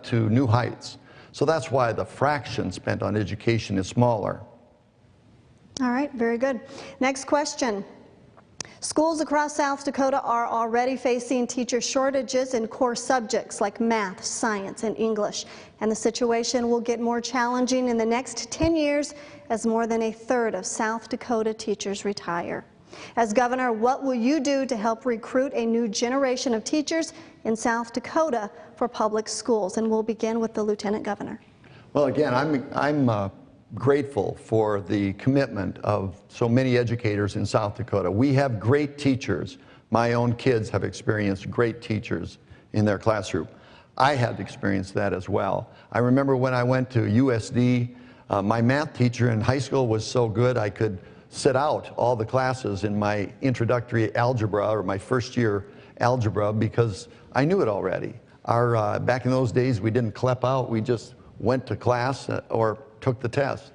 to new heights. So that's why the fraction spent on education is smaller. All right, very good. Next question. Schools across South Dakota are already facing teacher shortages in core subjects like math, science, and English. And the situation will get more challenging in the next 10 years as more than a third of South Dakota teachers retire. As governor, what will you do to help recruit a new generation of teachers in South Dakota for public schools? And we'll begin with the Lieutenant Governor. Well, again, I'm grateful for the commitment of so many educators in South Dakota. We have great teachers. My own kids have experienced great teachers in their classroom. I had to experience that as well. I remember when I went to USD, my math teacher in high school was so good I could sit out all the classes in my introductory algebra or my first year algebra because I knew it already. Back in those days, we didn't clep out, we just went to class or took the test.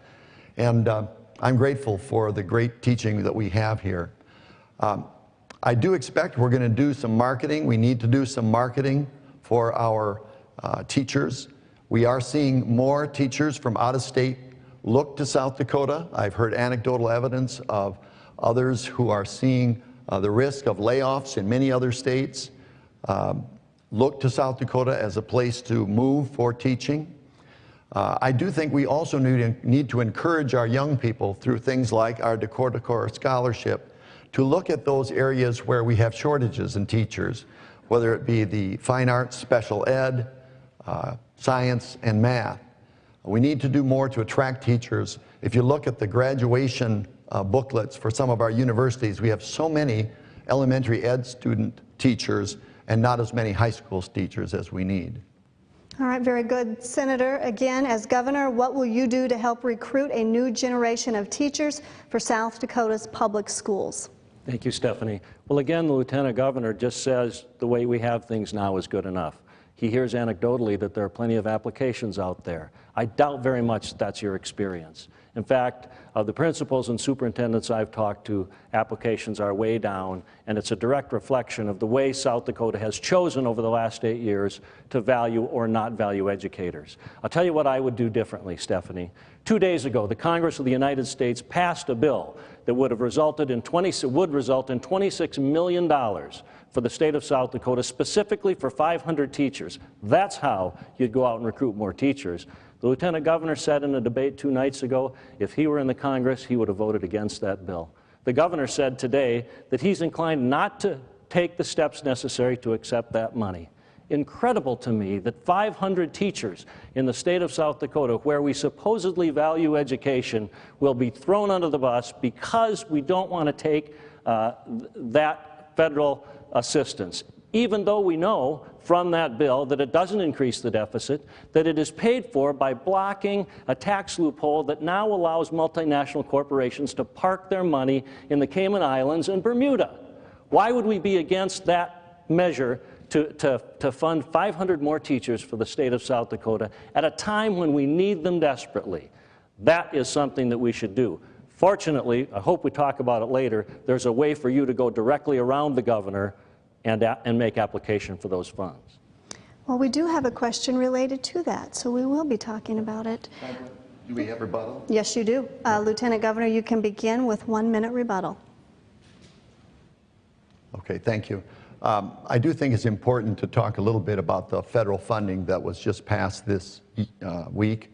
And I'm grateful for the great teaching that we have here. I do expect we're going to do some marketing. We need to do some marketing for our teachers. We are seeing more teachers from out of state look to South Dakota. I've heard anecdotal evidence of others who are seeing the risk of layoffs in many other states. Look to South Dakota as a place to move for teaching. I do think we also need to encourage our young people through things like our Dakota Core Scholarship to look at those areas where we have shortages in teachers, whether it be the fine arts, special ed, science, and math. We need to do more to attract teachers. If you look at the graduation booklets for some of our universities, we have so many elementary ed student teachers and not as many high school teachers as we need. All right, very good. Senator, again, as governor, what will you do to help recruit a new generation of teachers for South Dakota's public schools? Thank you, Stephanie. Well, again, the Lieutenant Governor just says the way we have things now is good enough. He hears anecdotally that there are plenty of applications out there. I doubt very much that's your experience. In fact, of the principals and superintendents I've talked to, applications are way down, and it's a direct reflection of the way South Dakota has chosen over the last 8 years to value or not value educators. I'll tell you what I would do differently, Stephanie. 2 days ago, the Congress of the United States passed a bill that would result in $26 million for the state of South Dakota, specifically for 500 teachers. That's how you'd go out and recruit more teachers. The Lieutenant Governor said in a debate 2 nights ago, if he were in the Congress, he would have voted against that bill. The governor said today that he's inclined not to take the steps necessary to accept that money. Incredible to me that 500 teachers in the state of South Dakota, where we supposedly value education, will be thrown under the bus because we don't want to take that federal assistance, even though we know from that bill that it doesn't increase the deficit, that it is paid for by blocking a tax loophole that now allows multinational corporations to park their money in the Cayman Islands and Bermuda. Why would we be against that measure to fund 500 more teachers for the state of South Dakota at a time when we need them desperately? That is something that we should do. Fortunately, I hope we talk about it later, there's a way for you to go directly around the governor and make application for those funds. Well, we do have a question related to that, so we will be talking about it. Do we have rebuttal? Yes, you do. Lieutenant Governor, you can begin with 1 minute rebuttal. Okay, thank you. I do think it's important to talk a little bit about the federal funding that was just passed this week.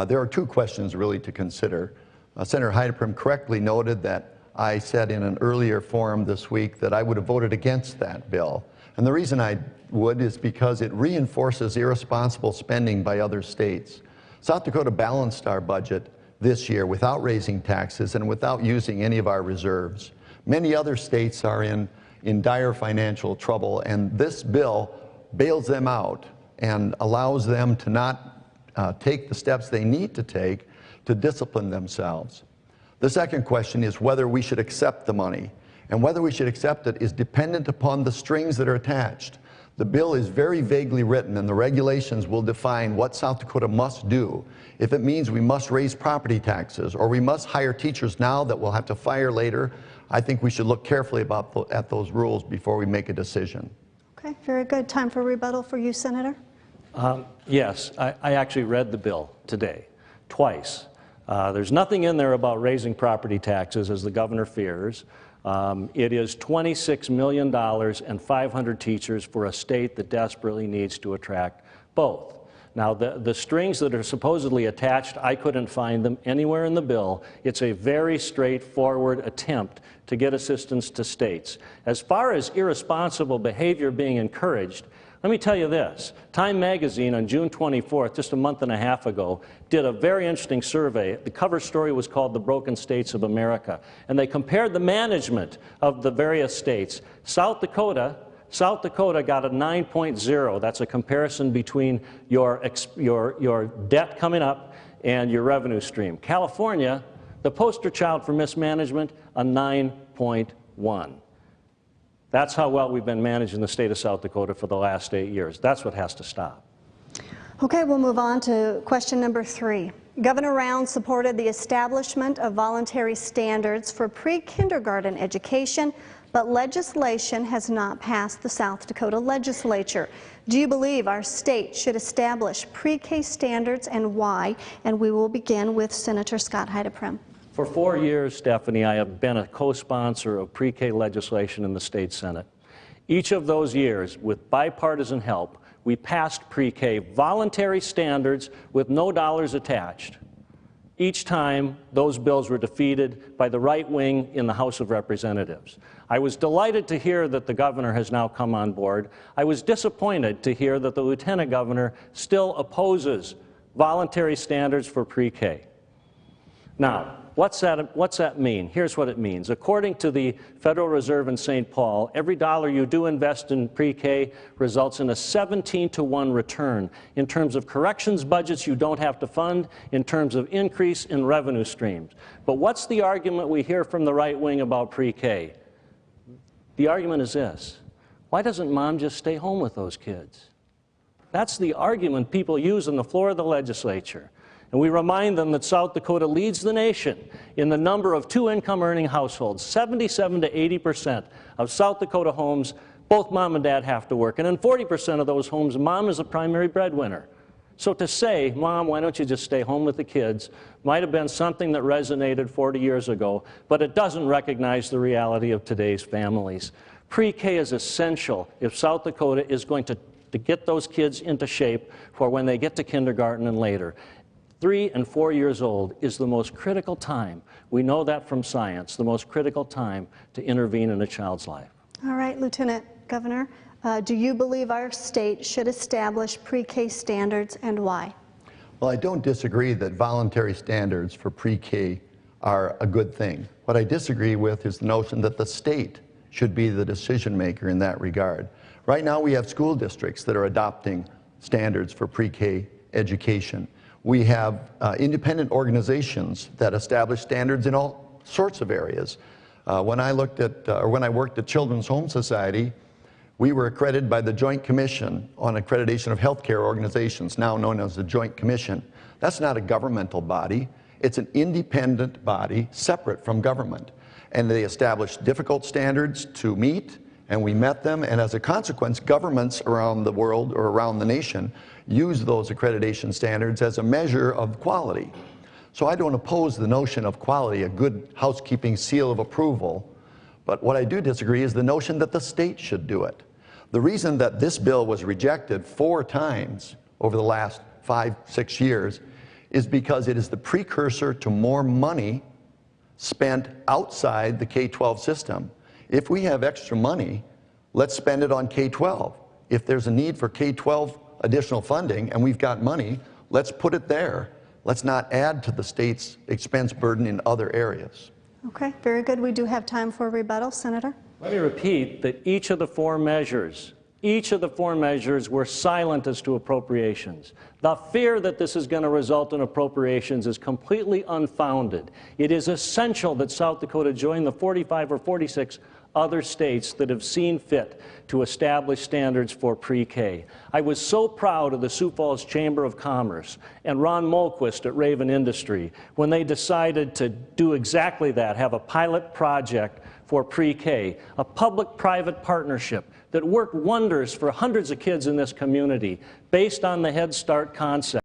There are 2 questions really to consider. Senator Heideprim correctly noted that I said in an earlier forum this week that I would have voted against that bill. And the reason I would is because it reinforces irresponsible spending by other states. South Dakota balanced our budget this year without raising taxes and without using any of our reserves. Many other states are in dire financial trouble, and this bill bails them out and allows them to not take the steps they need to take to discipline themselves. The second question is whether we should accept the money, and whether we should accept it is dependent upon the strings that are attached. The bill is very vaguely written, and the regulations will define what South Dakota must do. If it means we must raise property taxes, or we must hire teachers now that we'll have to fire later, I think we should look carefully at those rules before we make a decision. Okay, very good. Time for rebuttal for you, Senator. Yes, I actually read the bill today, twice. There's nothing in there about raising property taxes, as the governor fears. It is $26 million and 500 teachers for a state that desperately needs to attract both. Now, the strings that are supposedly attached, I couldn't find them anywhere in the bill. It's a very straightforward attempt to get assistance to states. As far as irresponsible behavior being encouraged, let me tell you this. Time magazine on June 24th, just a month and a half ago, did a very interesting survey. The cover story was called The Broken States of America. And they compared the management of the various states. South Dakota got a 9.0. That's a comparison between your debt coming up and your revenue stream. California, the poster child for mismanagement, a 9.1. That's how well we've been managing the state of South Dakota for the last 8 years. That's what has to stop. Okay, we'll move on to question number 3. Governor Rounds supported the establishment of voluntary standards for pre-kindergarten education, but legislation has not passed the South Dakota legislature. Do you believe our state should establish pre-K standards, and why? And we will begin with Senator Scott Heideprem. For 4 years, Stephanie, I have been a co-sponsor of pre-K legislation in the state Senate. Each of those years, with bipartisan help, we passed pre-K voluntary standards with no dollars attached. Each time, those bills were defeated by the right wing in the House of Representatives. I was delighted to hear that the governor has now come on board. I was disappointed to hear that the lieutenant governor still opposes voluntary standards for pre-K. Now, what's that mean? Here's what it means. According to the Federal Reserve in St. Paul, every dollar you do invest in pre-K results in a 17-to-1 return in terms of corrections budgets you don't have to fund, in terms of increase in revenue streams. But what's the argument we hear from the right wing about pre-K? The argument is this: why doesn't mom just stay home with those kids? That's the argument people use on the floor of the legislature. And we remind them that South Dakota leads the nation in the number of two-income earning households. 77 to 80% of South Dakota homes, both mom and dad have to work. And in 40% of those homes, mom is the primary breadwinner. So to say, Mom, why don't you just stay home with the kids, might have been something that resonated 40 years ago, but it doesn't recognize the reality of today's families. Pre-K is essential if South Dakota is going to get those kids into shape for when they get to kindergarten and later. 3 and 4 years old is the most critical time. We know that from science, the most critical time to intervene in a child's life. All right, Lieutenant Governor, do you believe our state should establish pre-K standards, and why? Well, I don't disagree that voluntary standards for pre-K are a good thing. What I disagree with is the notion that the state should be the decision maker in that regard. Right now we have school districts that are adopting standards for pre-K education. We have independent organizations that establish standards in all sorts of areas. When I worked at Children's Home Society, we were accredited by the Joint Commission on Accreditation of Healthcare Organizations, now known as the Joint Commission. That's not a governmental body. It's an independent body separate from government. And they established difficult standards to meet, and we met them, and as a consequence, governments around the world or around the nation use those accreditation standards as a measure of quality. So I don't oppose the notion of quality, a good housekeeping seal of approval, but what I do disagree is the notion that the state should do it. The reason that this bill was rejected 4 times over the last 5-6 years is because it is the precursor to more money spent outside the K-12 system. If we have extra money, let's spend it on K-12. If there's a need for K-12 additional funding and we've got money, let's put it there. Let's not add to the state's expense burden in other areas. Okay, very good. We do have time for a rebuttal. Senator? Let me repeat that each of the 4 measures were silent as to appropriations. The fear that this is going to result in appropriations is completely unfounded. It is essential that South Dakota join the 45 or 46 other states that have seen fit to establish standards for pre-K. I was so proud of the Sioux Falls Chamber of Commerce and Ron Molquist at Raven Industry when they decided to do exactly that, have a pilot project for pre-K, a public-private partnership that worked wonders for hundreds of kids in this community based on the Head Start concept.